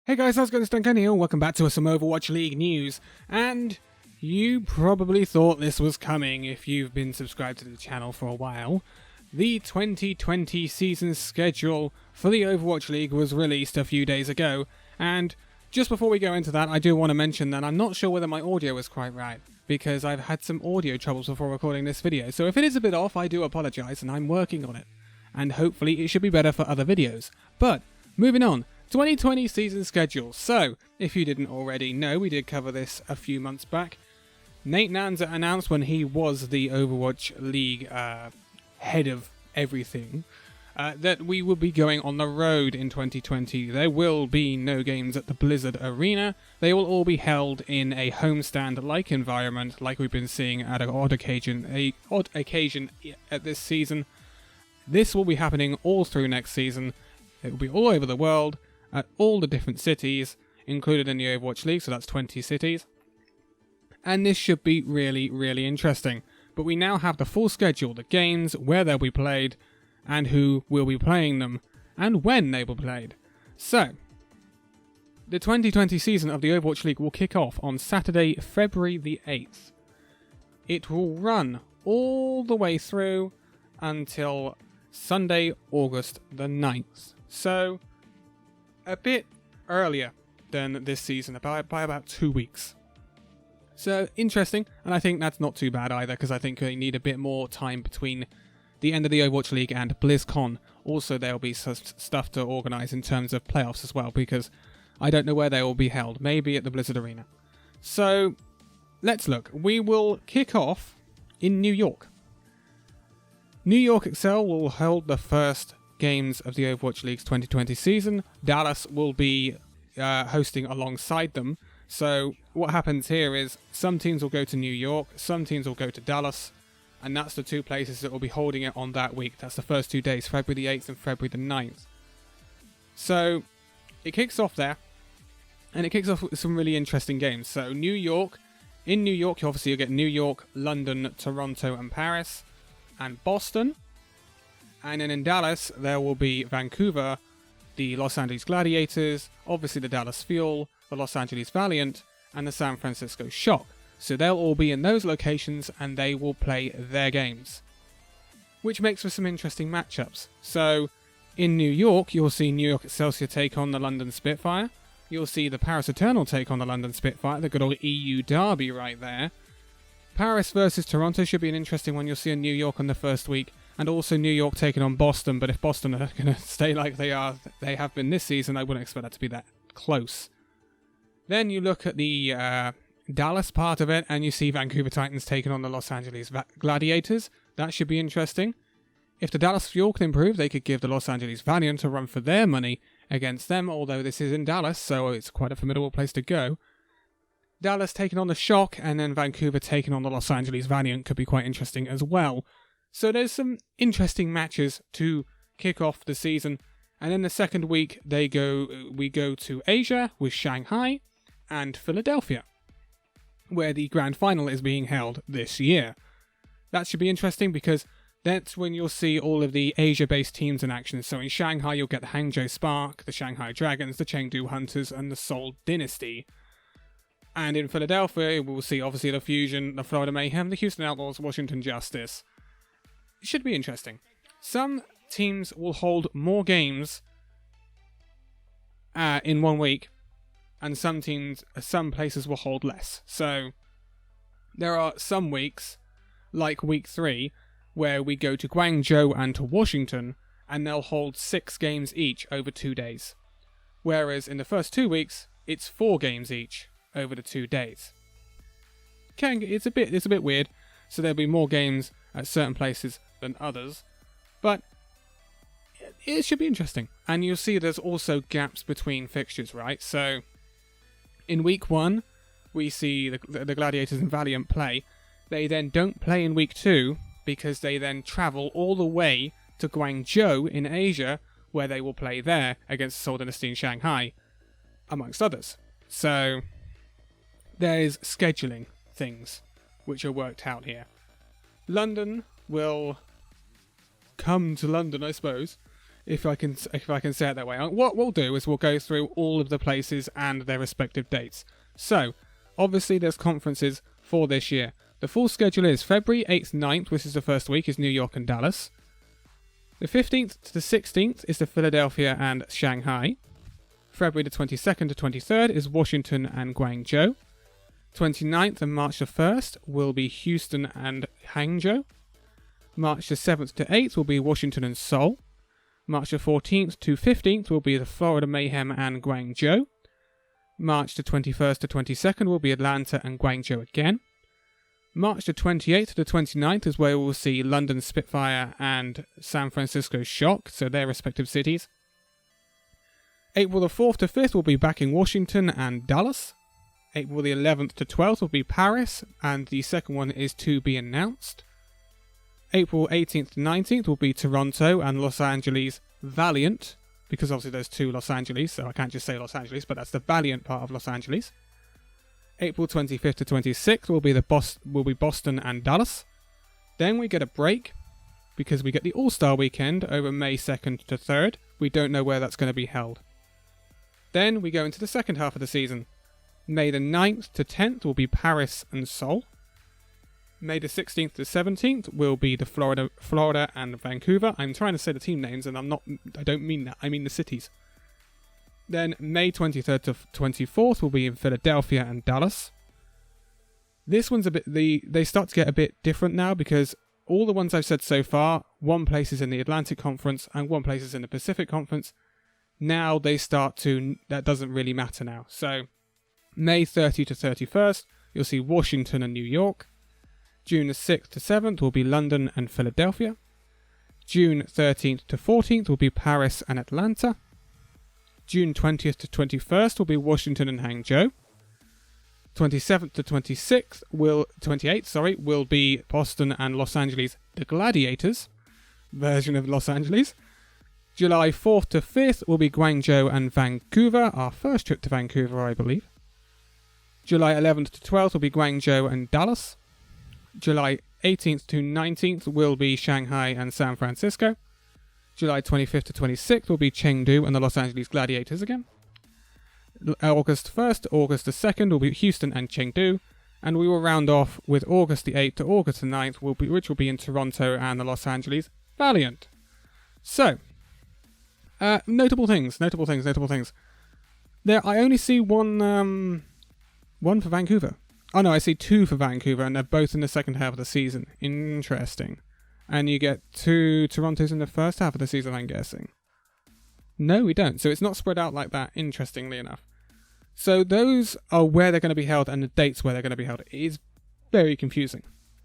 Hey guys, how's it going? It's Danconia. Welcome back to some Overwatch League news. And you probably thought this was coming if you've been subscribed to the channel for a while. The 2020 season schedule for the Overwatch League was released a few days ago, and just before we go into that, I do want to mention that I'm not sure whether my audio is quite right, because I've had some audio troubles before recording this video, so if it is a bit off, I do apologise, and I'm working on it. And hopefully it should be better for other videos. But, moving on. 2020 season schedule. So, if you didn't already know, we did cover this a few months back. JNATHYN announced when he was the Overwatch League head of everything that we will be going on the road in 2020. There will be no games at the Blizzard Arena. They will all be held in a homestand-like environment, like we've been seeing at an odd occasion at this season. This will be happening all through next season. It will be all over the world, at all the different cities, included in the Overwatch League, so that's 20 cities. And this should be really, really interesting. But we now have the full schedule, the games, where they'll be played, and who will be playing them, and when they will be played. So, the 2020 season of the Overwatch League will kick off on Saturday, February the 8th. It will run all the way through until Sunday, August the 9th. So, a bit earlier than this season, by about 2 weeks. So, interesting, and I think that's not too bad either, because I think they need a bit more time between the end of the Overwatch League and BlizzCon. Also, there'll be stuff to organise in terms of playoffs as well, because I don't know where they will be held. Maybe at the Blizzard Arena. So, let's look. We will kick off in New York. New York Excel will hold the first games of the Overwatch League's 2020 season. Dallas will be hosting alongside them. So what happens here is some teams will go to New York, some teams will go to Dallas, and that's the two places that will be holding it on that week. That's the first 2 days, February the 8th and February the 9th. So it kicks off there, and it kicks off with some really interesting games. So in New York, obviously you'll get New York, London, Toronto, and Paris, and Boston. And then in Dallas, there will be Vancouver, the Los Angeles Gladiators, obviously the Dallas Fuel, the Los Angeles Valiant, and the San Francisco Shock. So they'll all be in those locations, and they will play their games, which makes for some interesting matchups. So in New York, you'll see New York Excelsior take on the London Spitfire. You'll see the Paris Eternal take on the London Spitfire, the good old EU derby right there. Paris versus Toronto should be an interesting one. You'll see in New York on the first week, and also New York taking on Boston. But if Boston are going to stay like they have been this season, I wouldn't expect that to be that close. Then you look at the Dallas part of it, and you see Vancouver Titans taking on the Los Angeles Gladiators. That should be interesting. If the Dallas Fuel can improve, they could give the Los Angeles Valiant a run for their money against them, although this is in Dallas, so it's quite a formidable place to go. Dallas taking on the Shock, and then Vancouver taking on the Los Angeles Valiant could be quite interesting as well. So there's some interesting matches to kick off the season. And in the second week, we go to Asia with Shanghai and Philadelphia, where the grand final is being held this year. That should be interesting because that's when you'll see all of the Asia-based teams in action. So in Shanghai, you'll get the Hangzhou Spark, the Shanghai Dragons, the Chengdu Hunters, and the Seoul Dynasty. And in Philadelphia, we'll see obviously the Fusion, the Florida Mayhem, the Houston Outlaws, Washington Justice. It should be interesting. Some teams will hold more games in 1 week, and some places will hold less. So there are some weeks, like week 3, where we go to Guangzhou and to Washington, and they'll hold 6 games each over 2 days. Whereas in the first 2 weeks, it's 4 games each over the 2 days. It's a bit weird, so there'll be more games at certain places than others, but it should be interesting. And you'll see there's also gaps between fixtures, right? So in week 1, we see the Gladiators and Valiant play. They then don't play in week 2 because they then travel all the way to Guangzhou in Asia, where they will play there against Seoul Dynasty in Shanghai, amongst others. So there's scheduling things which are worked out here. London will come to London, I suppose, if I can say it that way. What we'll do is we'll go through all of the places and their respective dates. So, obviously there's conferences for this year. The full schedule is February 8th, 9th, which is the first week, is New York and Dallas. The 15th to the 16th is the Philadelphia and Shanghai. February the 22nd to 23rd is Washington and Guangzhou. 29th and March the 1st will be Houston and Hangzhou. March the 7th to 8th will be Washington and Seoul. March the 14th to 15th will be the Florida Mayhem and Guangzhou. March the 21st to 22nd will be Atlanta and Guangzhou again. March the 28th to the 29th is where we'll see London Spitfire and San Francisco Shock, so their respective cities. April the 4th to 5th will be back in Washington and Dallas. April the 11th to 12th will be Paris, and the second one is to be announced. April 18th to 19th will be Toronto and Los Angeles Valiant, because obviously there's two Los Angeles, so I can't just say Los Angeles, but that's the Valiant part of Los Angeles. April 25th to 26th will be Boston and Dallas. Then we get a break, because we get the All-Star Weekend over May 2nd to 3rd. We don't know where that's going to be held. Then we go into the second half of the season. May the 9th to 10th will be Paris and Seoul. May the 16th to 17th will be the Florida and Vancouver. I'm trying to say the team names, and I don't mean that. I mean the cities. Then May 23rd to 24th will be in Philadelphia and Dallas. This one's a bit... They start to get a bit different now, because all the ones I've said so far, one place is in the Atlantic Conference and one place is in the Pacific Conference. Now they start to... That doesn't really matter now. So, May 30 to 31st, you'll see Washington and New York. June the 6th to 7th will be London and Philadelphia. June 13th to 14th will be Paris and Atlanta. June 20th to 21st will be Washington and Hangzhou. 27th to 28th will be Boston and Los Angeles, the Gladiators version of Los Angeles. July 4th to 5th will be Guangzhou and Vancouver, our first trip to Vancouver, I believe. July 11th to 12th will be Guangzhou and Dallas. July 18th to 19th will be Shanghai and San Francisco. July 25th to 26th will be Chengdu and the Los Angeles Gladiators again. August 1st to August the 2nd will be Houston and Chengdu. And we will round off with August the 8th to August the 9th, which will be in Toronto and the Los Angeles Valiant. So, notable things. I only see one for Vancouver. Oh no, I see two for Vancouver, and they're both in the second half of the season. Interesting. And you get two Torontos in the first half of the season, I'm guessing. No, we don't. So it's not spread out like that, interestingly enough. So those are where they're going to be held and the dates where they're going to be held. It is very confusing.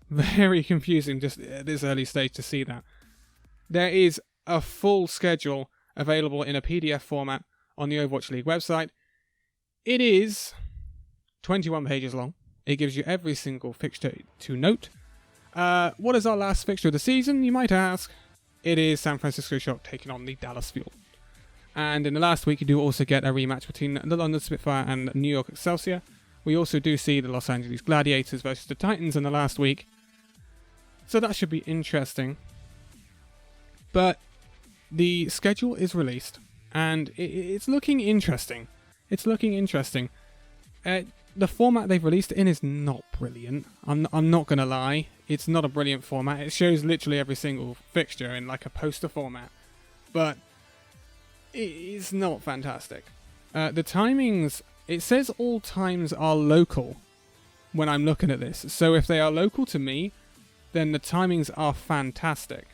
Very confusing just at this early stage to see that. There is a full schedule available in a PDF format on the Overwatch League website. It is 21 pages long. It gives you every single fixture to note. What is our last fixture of the season, you might ask? It is San Francisco Shock taking on the Dallas Fuel. And in the last week, you do also get a rematch between the London Spitfire and New York Excelsior. We also do see the Los Angeles Gladiators versus the Titans in the last week. So that should be interesting. But the schedule is released, and it's looking interesting. The format they've released it in is not brilliant. I'm not going to lie. It's not a brilliant format. It shows literally every single fixture in like a poster format. But it's not fantastic. The timings, it says all times are local when I'm looking at this. So if they are local to me, then the timings are fantastic.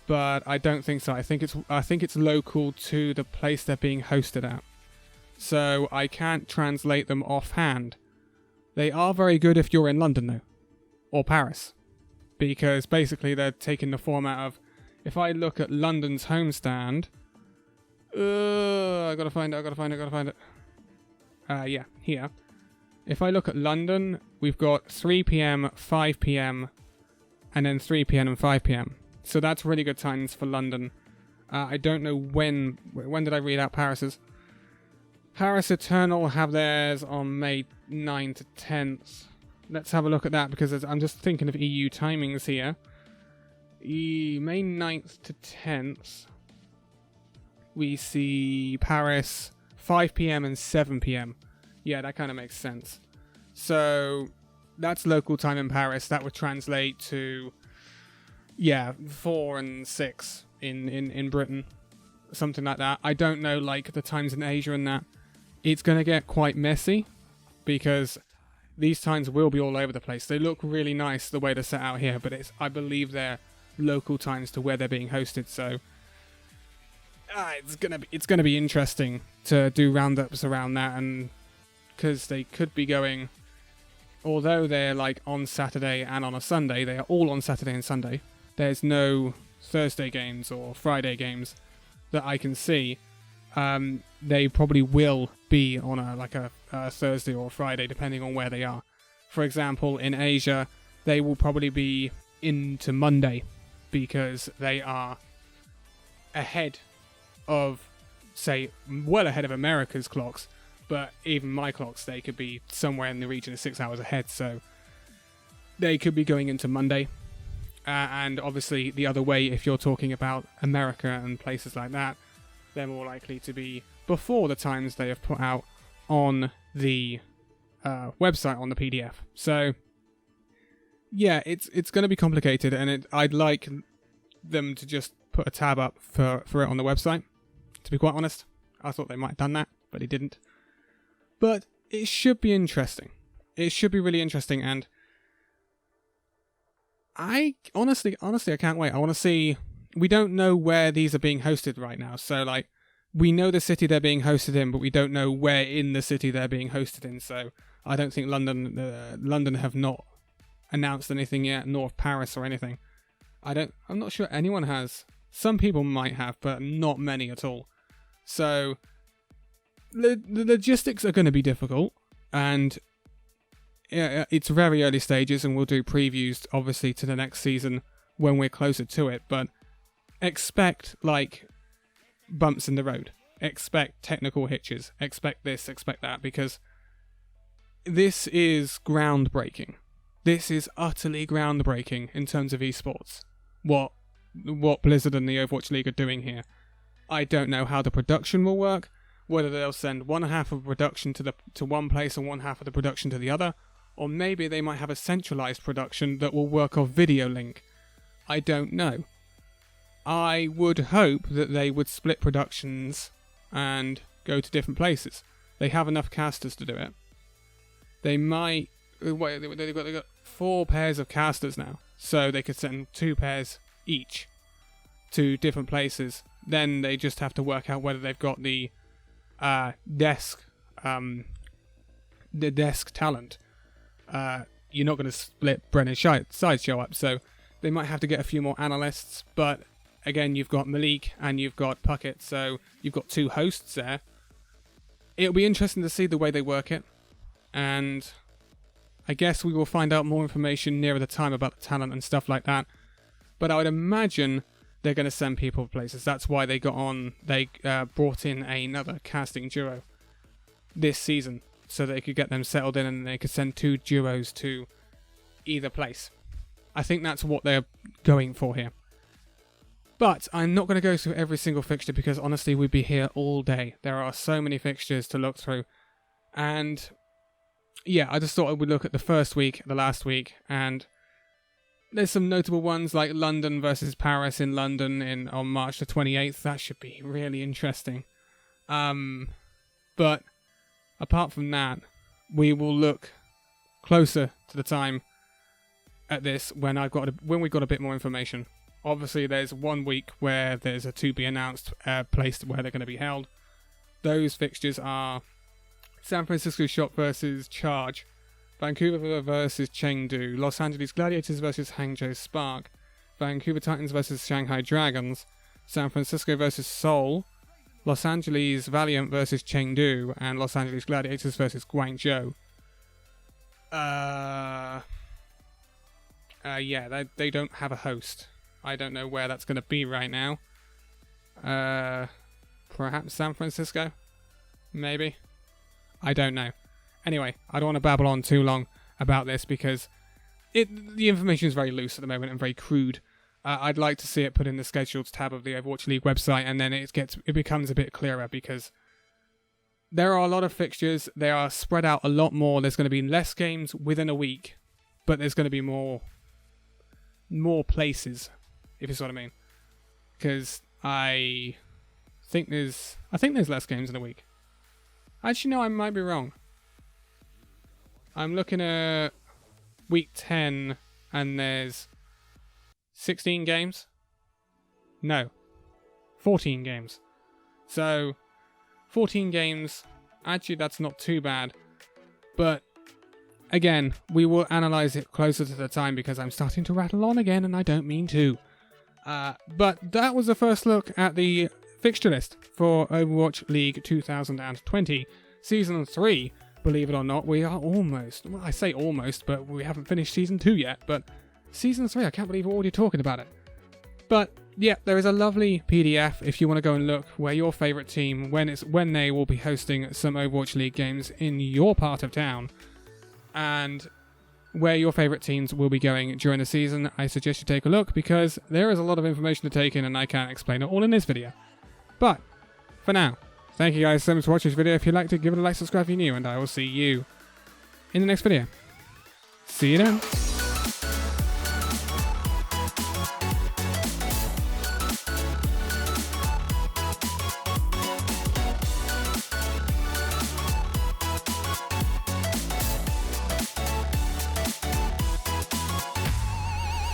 But I don't think so. I think it's local to the place they're being hosted at. So I can't translate them offhand. They are very good if you're in London though, or Paris, because basically they're taking the format of, if I look at London's homestand, I gotta find it. Yeah, here. If I look at London, we've got 3 PM, 5 PM, and then 3 PM and 5 PM. So that's really good times for London. I don't know when did I read out Paris's? Paris Eternal have theirs on May 9 to 10th. Let's have a look at that, because I'm just thinking of EU timings here. May 9th to 10th. we see Paris 5 p.m. and 7 p.m. Yeah, that kind of makes sense. So that's local time in Paris. That would translate to 4 and 6 in Britain, something like that. I don't know like the times in Asia and that. It's going to get quite messy because these times will be all over the place. They look really nice the way they're set out here, but I believe they're local times to where they're being hosted. So it's gonna be interesting to do roundups around that, and because they could be going, although they're like on Saturday and on a Sunday, they are all on Saturday and Sunday. There's no Thursday games or Friday games that I can see. They probably will be on a Thursday or a Friday, depending on where they are. For example, in Asia, they will probably be into Monday because they are ahead of, say, well ahead of America's clocks, but even my clocks, they could be somewhere in the region of 6 hours ahead, so they could be going into Monday. And obviously the other way, if you're talking about America and places like that, they're more likely to be before the times they have put out on the website, on the PDF. So yeah, it's going to be complicated, and I'd like them to just put a tab up for it on the website, to be quite honest. I thought they might have done that, but they didn't. But it should be interesting. It should be really interesting, and I honestly I can't wait. I want to see. We don't know where these are being hosted right now, so like we know the city they're being hosted in, but we don't know where in the city they're being hosted in. So I don't think London have not announced anything yet, nor Paris or anything. I'm not sure anyone has. Some people might have, but not many at all. So the logistics are going to be difficult, and it's very early stages, and we'll do previews obviously to the next season when we're closer to it, but expect like bumps in the road, expect technical hitches, expect this, expect that, because this is groundbreaking. This is utterly groundbreaking in terms of esports. What Blizzard and the Overwatch League are doing here. I don't know how the production will work, whether they'll send one half of production to one place and one half of the production to the other, or maybe they might have a centralized production that will work off video link. I don't know. I would hope that they would split productions and go to different places. They have enough casters to do it. They might... They've got 4 pairs of casters now, so they could send 2 pairs each to different places. Then they just have to work out whether they've got the desk talent. You're not going to split Brennan Sideshow up, so they might have to get a few more analysts, but again, you've got Malik and you've got Puckett, so you've got 2 hosts there. It'll be interesting to see the way they work it, and I guess we will find out more information nearer the time about the talent and stuff like that, but I would imagine they're going to send people places. That's why they brought in another casting duo this season, so they could get them settled in and they could send 2 duos to either place. I think that's what they're going for here. But I'm not going to go through every single fixture because honestly we'd be here all day. There are so many fixtures to look through. And yeah, I just thought I would look at the first week, the last week, and there's some notable ones like London versus Paris in London on March the 28th. That should be really interesting. But apart from that, we will look closer to the time at this when we've got a bit more information. Obviously, there's 1 week where there's a to be announced place where they're going to be held. Those fixtures are San Francisco Shock versus Charge, Vancouver versus Chengdu, Los Angeles Gladiators versus Hangzhou Spark, Vancouver Titans versus Shanghai Dragons, San Francisco versus Seoul, Los Angeles Valiant versus Chengdu, and Los Angeles Gladiators versus Guangzhou. They don't have a host. I don't know where that's going to be right now. Perhaps San Francisco? Maybe? I don't know. Anyway, I don't want to babble on too long about this because the information is very loose at the moment and very crude. I'd like to see it put in the schedules tab of the Overwatch League website, and then it becomes a bit clearer, because there are a lot of fixtures. They are spread out a lot more. There's going to be less games within a week, but there's going to be more places, if you see what I mean. Because I think there's less games in a week. Actually, no, I might be wrong. I'm looking at week 10, and there's 16 games? No. 14 games. So, 14 games, actually that's not too bad. But, again, we will analyse it closer to the time, because I'm starting to rattle on again, and I don't mean to. But that was the first look at the fixture list for Overwatch League 2020 Season 3. Believe it or not, we are almost, well, I say almost, but we haven't finished Season 2 yet, but Season 3, I can't believe we're already talking about it. But, yeah, there is a lovely PDF if you want to go and look where your favourite team, when they will be hosting some Overwatch League games in your part of town, and where your favourite teams will be going during the season. I suggest you take a look, because there is a lot of information to take in, and I can't explain it all in this video. But, for now, thank you guys so much for watching this video. If you liked it, give it a like, subscribe if you're new, and I will see you in the next video. See you then.